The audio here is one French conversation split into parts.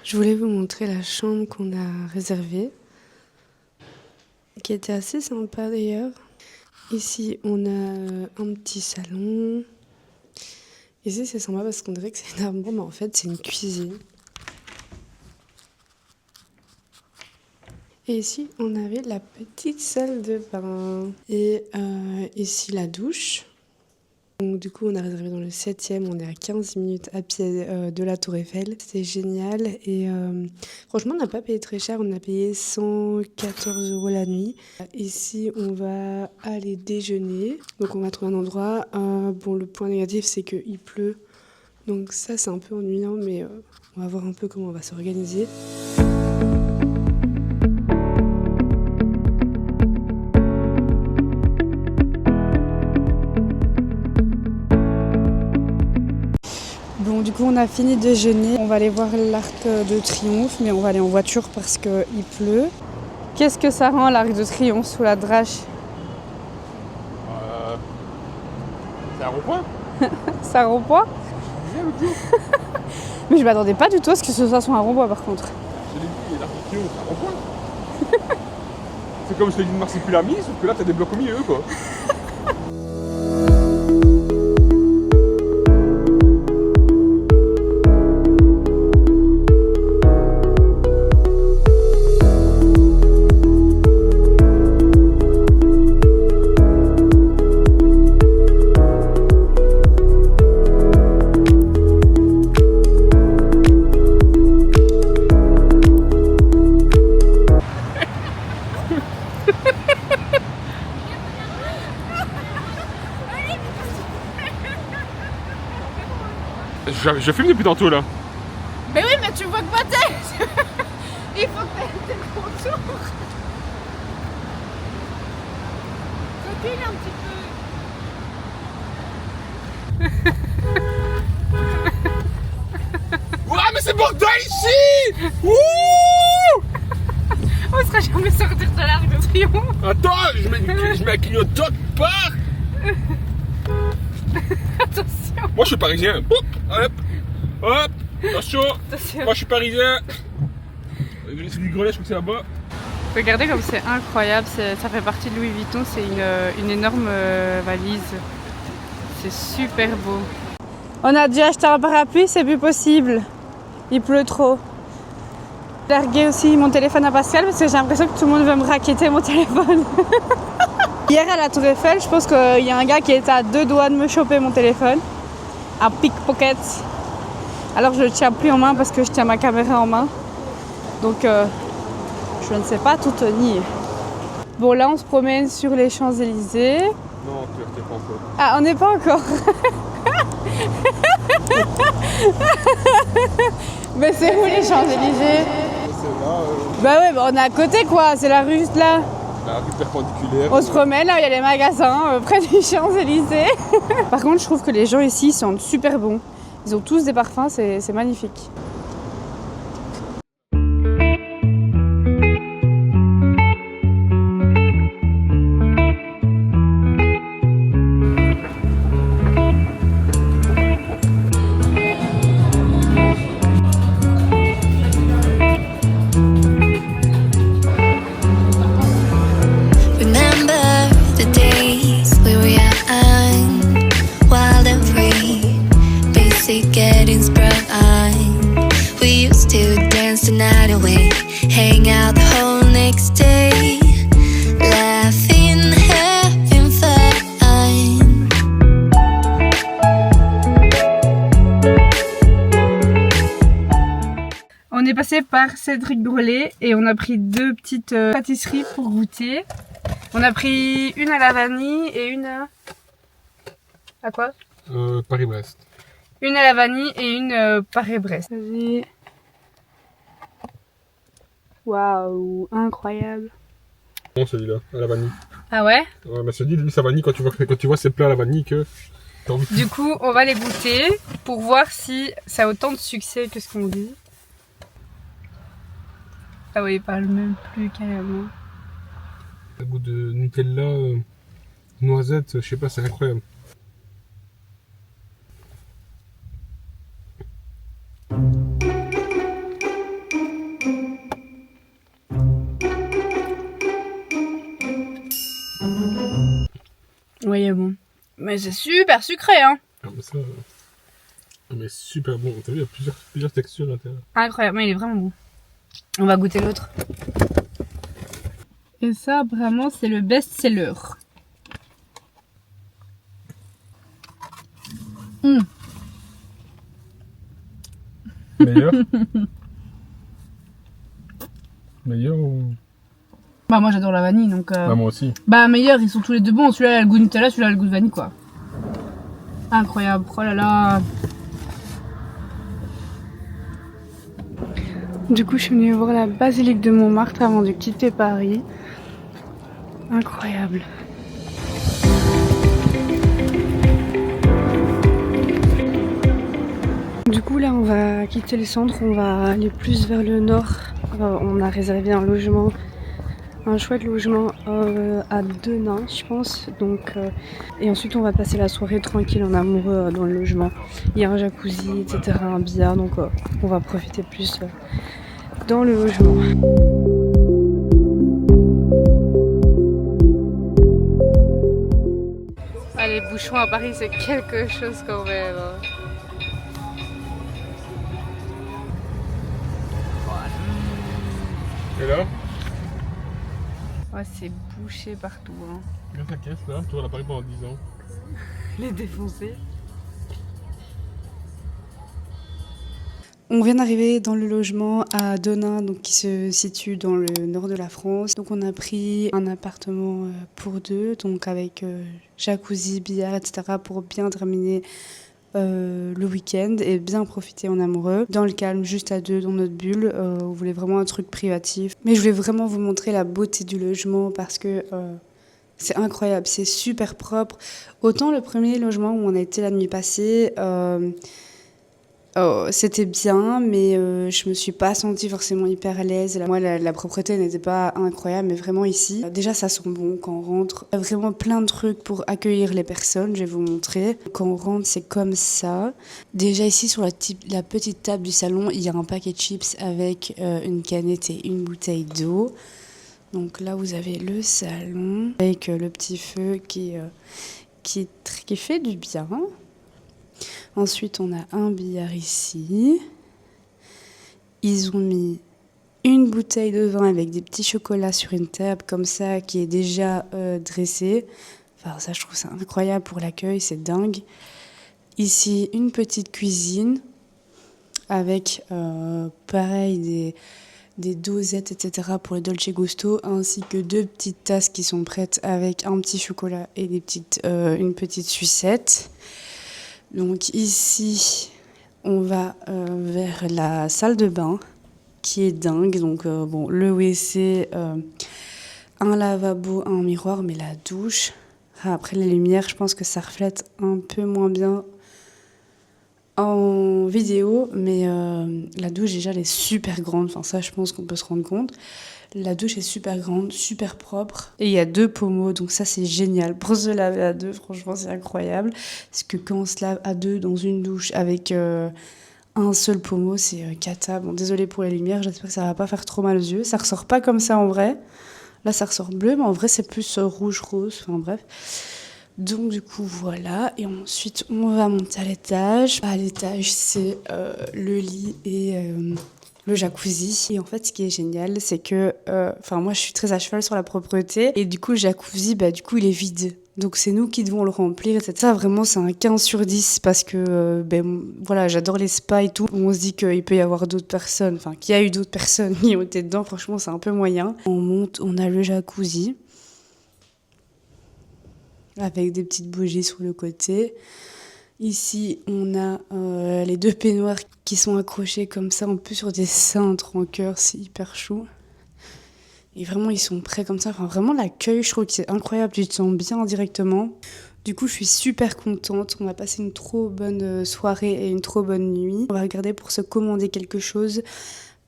Je voulais vous montrer la chambre qu'on a réservée, qui était assez sympa d'ailleurs. Ici, on a un petit salon. Ici, c'est sympa parce qu'on dirait que c'est une armoire, mais en fait, c'est une cuisine. Et ici, on avait la petite salle de bain. Et ici, la douche. Donc, du coup, on a réservé dans le 7e, on est à 15 minutes à pied de la Tour Eiffel. C'était génial et franchement, on n'a pas payé très cher, on a payé 114 € la nuit. Ici, on va aller déjeuner, donc on va trouver un endroit. Bon, le point négatif, c'est qu'il pleut, donc ça, c'est un peu ennuyant, mais on va voir un peu comment on va s'organiser. Bon, du coup, on a fini de déjeuner. On va aller voir l'Arc de Triomphe, mais on va aller en voiture parce qu'il pleut. Qu'est-ce que ça rend l'Arc de Triomphe sous la Drache? C'est un rond-point. C'est un rond-point? Mais je m'attendais pas du tout à ce que ce soit sur un rond-point par contre. Je l'ai dit, l'Arc de Triomphe, c'est un rond-point. C'est comme je t'ai dit de Marsupilami, sauf que là t'as des blocs au milieu quoi. Je filme depuis tantôt là. Mais oui, mais tu vois que ma tête. Il faut que t'aies le contour. Recule un petit peu. Ouah, mais c'est bordel ici. Wouh. On sera jamais sortir de l'Arc de Triomphe. Attends, je mets un clignotant de part. Attention. Moi je suis parisien. Hop, hop, attention. Moi je suis parisien. C'est du Grenet, je crois que c'est là-bas. Regardez comme c'est incroyable, ça fait partie de Louis Vuitton, c'est une énorme valise. C'est super beau. On a dû acheter un parapluie, c'est plus possible. Il pleut trop. J'ai largué aussi mon téléphone à Pascal parce que j'ai l'impression que tout le monde veut me racketter mon téléphone. Hier à la Tour Eiffel, je pense qu'il y a un gars qui était à 2 doigts de me choper mon téléphone. Un pickpocket. Alors je le tiens plus en main parce que je tiens ma caméra en main. Donc je ne sais pas tout tenir. Bon là on se promène sur les Champs-Élysées. Non, tu n'es pas encore. Ah on n'est pas encore. Mais c'est où les Champs-Élysées? C'est là. Bah ouais, bah on est à côté quoi, c'est la rue là. La rue perpendiculaire. On se promène là où il y a les magasins près des Champs-Élysées. Par contre je trouve que les gens ici sentent super bon. Ils ont tous des parfums, c'est magnifique. Getting sprung on. We used to dance the night away, hang out the whole next day, laughing, having fun. On est passé par Cédric Grolet et on a pris 2 petites pâtisseries pour goûter. On a pris une à la vanille et une à quoi? Paris-Brest. Une à la vanille et une Paris-Brest. Vas-y. Waouh, incroyable. Bon celui-là, à la vanille. Ah ouais? Ouais, mais celui lui, sa vanille, quand tu vois c'est plat à la vanille que... Du coup, on va les goûter pour voir si ça a autant de succès que ce qu'on dit. Ah oui, il parle même plus carrément. Le goût de Nutella, noisette, je sais pas, c'est incroyable. Oui, bon. Mais c'est super sucré, hein. Ah, mais ça, mais super bon. T'as vu, il y a plusieurs textures à l'intérieur. Incroyable, mais il est vraiment bon. On va goûter l'autre. Et ça, vraiment, c'est le best-seller. Meilleur Meilleur ou... Bah moi j'adore la vanille donc... Ah, moi aussi. Bah meilleur, ils sont tous les deux bons. Celui-là a le goût de Nutella, celui-là a le goût de vanille quoi. Incroyable, oh là là. Du coup je suis venue voir la basilique de Montmartre avant de quitter Paris. Incroyable. Du coup là on va quitter le centre, on va aller plus vers le nord. On a réservé un logement, un chouette logement à Denain je pense. Donc, et ensuite on va passer la soirée tranquille en amoureux dans le logement. Il y a un jacuzzi, etc., un billard, donc on va profiter plus dans le logement. Ah, les bouchons à Paris c'est quelque chose quand même. Et là, Ouais, c'est bouché partout. Hein. regarde ta caisse là, tu vas à Paris pendant 10 ans. Les défoncer. On vient d'arriver dans le logement à Denain, donc qui se situe dans le nord de la France. Donc on a pris un appartement pour deux, donc avec jacuzzi, billard, etc. pour bien terminer le week-end et bien profiter en amoureux. Dans le calme, juste à deux, dans notre bulle. On voulait vraiment un truc privatif. Mais je voulais vraiment vous montrer la beauté du logement parce que c'est incroyable, c'est super propre. Autant le premier logement où on a été la nuit passée, c'était bien, mais je me suis pas sentie forcément hyper à l'aise. Moi, la propreté n'était pas incroyable, mais vraiment ici, déjà ça sent bon quand on rentre. Il y a vraiment plein de trucs pour accueillir les personnes, je vais vous montrer. Quand on rentre, c'est comme ça. Déjà ici, sur la petite table du salon, il y a un paquet de chips avec une canette et une bouteille d'eau. Donc là, vous avez le salon avec le petit feu qui fait du bien. Ensuite, on a un billard ici. Ils ont mis une bouteille de vin avec des petits chocolats sur une table comme ça qui est déjà dressée. Enfin, ça, je trouve ça incroyable pour l'accueil, c'est dingue. Ici, une petite cuisine avec, pareil, des dosettes, etc. pour les Dolce Gusto, ainsi que deux petites tasses qui sont prêtes avec un petit chocolat et une petite sucette. Donc ici, on va vers la salle de bain, qui est dingue. Donc bon, le WC, un lavabo, un miroir, mais la douche. Après les lumières, je pense que ça reflète un peu moins bien en vidéo, mais la douche déjà elle est super grande. Enfin ça, je pense qu'on peut se rendre compte. La douche est super grande, super propre. Et il y a 2 pommeaux, donc ça c'est génial. Pour se laver à 2, franchement c'est incroyable. Parce que quand on se lave à 2 dans une douche avec un seul pommeau, c'est cata. Bon, désolé pour les lumières, j'espère que ça va pas faire trop mal aux yeux. Ça ressort pas comme ça en vrai. Là ça ressort bleu, mais en vrai c'est plus rouge-rose, enfin bref. Donc du coup voilà, et ensuite on va monter à l'étage. À l'étage c'est le lit et... le jacuzzi. Et en fait, ce qui est génial, c'est que, moi, je suis très à cheval sur la propreté. Et du coup, le jacuzzi, du coup, il est vide. Donc, c'est nous qui devons le remplir, etc. Ça, vraiment, c'est un 15 sur 10 parce que, voilà, j'adore les spas et tout. On se dit qu'il peut y avoir d'autres personnes, enfin, qu'il y a eu d'autres personnes qui ont été dedans. Franchement, c'est un peu moyen. On monte, on a le jacuzzi avec des petites bougies sur le côté. Ici, on a les 2 peignoirs qui sont accrochés comme ça, un peu sur des cintres en cœur, c'est hyper chou. Et vraiment, ils sont prêts comme ça. Enfin, vraiment, l'accueil, je trouve que c'est incroyable, tu te sens bien directement. Du coup, je suis super contente. On a passé une trop bonne soirée et une trop bonne nuit. On va regarder pour se commander quelque chose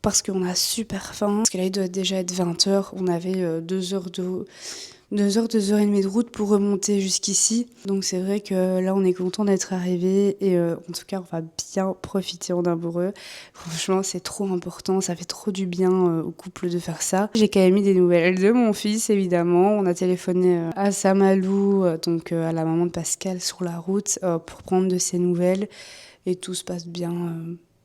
parce qu'on a super faim. Parce que là, il doit déjà être 20h. On avait 2 heures, 2h30 de route pour remonter jusqu'ici. Donc c'est vrai que là, on est content d'être arrivé et en tout cas, on va bien profiter en amoureux. Franchement, c'est trop important. Ça fait trop du bien au couple de faire ça. J'ai quand même eu des nouvelles de mon fils, évidemment. On a téléphoné à Samalou, donc à la maman de Pascal, sur la route pour prendre de ses nouvelles. Et tout se passe bien.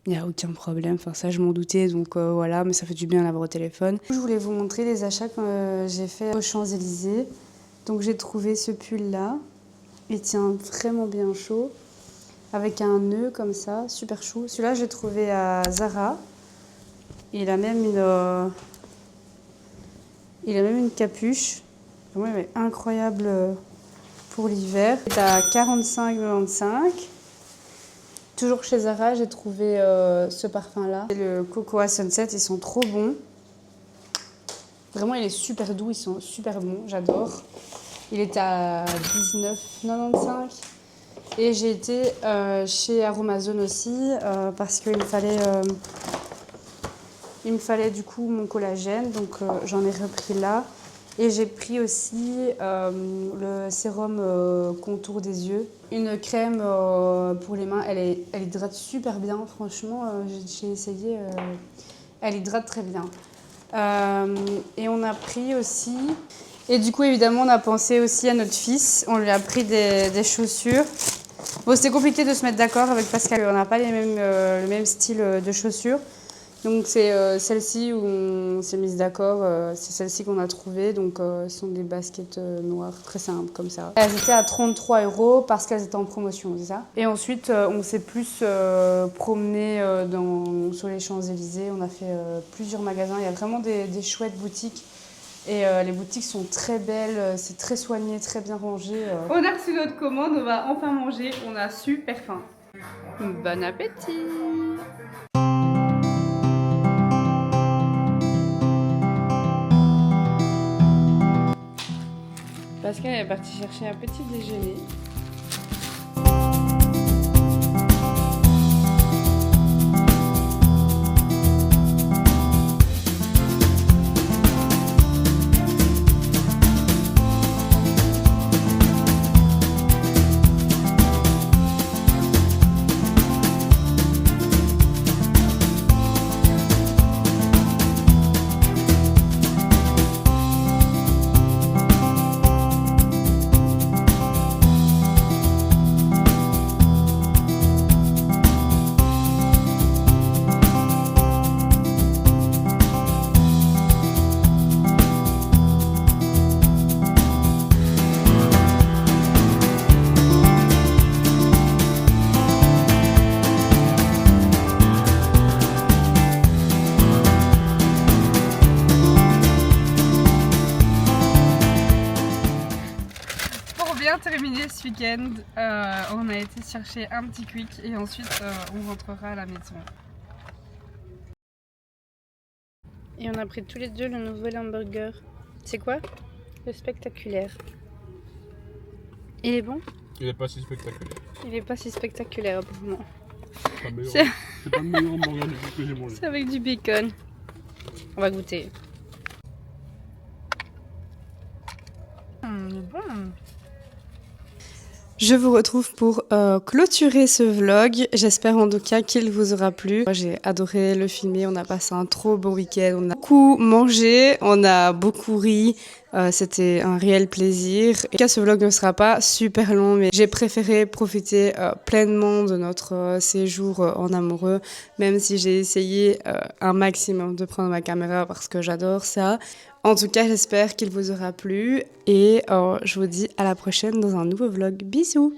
Il n'y a aucun problème, enfin ça je m'en doutais, donc voilà, mais ça fait du bien d'avoir au téléphone. Je voulais vous montrer les achats que j'ai fait aux Champs-Élysées. Donc j'ai trouvé ce pull là, il tient vraiment bien chaud, avec un nœud comme ça, super chou. Celui-là j'ai trouvé à Zara, il a même une capuche, vraiment il est incroyable pour l'hiver. Il est à 45,95 €. Toujours chez Zara, j'ai trouvé ce parfum-là. Le Cocoa Sunset, ils sont trop bons. Vraiment, il est super doux, ils sont super bons, j'adore. Il était à 19,95 €. Et j'ai été chez Aromazone aussi parce qu'il me fallait du coup mon collagène, donc j'en ai repris là. Et j'ai pris aussi le sérum contour des yeux. Une crème pour les mains, elle hydrate super bien, franchement, j'ai essayé, elle hydrate très bien. Et on a pris aussi, et du coup évidemment on a pensé aussi à notre fils, on lui a pris des chaussures. Bon, c'était compliqué de se mettre d'accord avec Pascal, on n'a pas le même style de chaussures. Donc c'est celle-ci où on s'est mis d'accord, c'est celle-ci qu'on a trouvée, donc ce sont des baskets noires très simples comme ça. Elles étaient à 33 € parce qu'elles étaient en promotion, c'est ça. Et ensuite on s'est plus promené sur les Champs-Élysées, on a fait plusieurs magasins, il y a vraiment des chouettes boutiques. Et les boutiques sont très belles, c'est très soigné, très bien rangé. On a reçu notre commande, on va enfin manger, on a super faim. Bon appétit! Pascal est parti chercher un petit déjeuner. Terminé ce week-end, on a été chercher un petit quick et ensuite on rentrera à la maison. Et on a pris tous les deux le nouvel hamburger. C'est quoi? Le spectaculaire. Il est bon? Il est pas si spectaculaire. Il est pas si spectaculaire apparemment. C'est pas le meilleur hamburger que j'ai mangé. C'est avec du bacon. On va goûter. Il est bon. Je vous retrouve pour clôturer ce vlog. J'espère en tout cas qu'il vous aura plu. Moi, j'ai adoré le filmer. On a passé un trop bon week-end. On a beaucoup mangé, on a beaucoup ri. C'était un réel plaisir. En tout cas, ce vlog ne sera pas super long, mais j'ai préféré profiter pleinement de notre séjour en amoureux, même si j'ai essayé un maximum de prendre ma caméra parce que j'adore ça. En tout cas, j'espère qu'il vous aura plu et je vous dis à la prochaine dans un nouveau vlog. Bisous!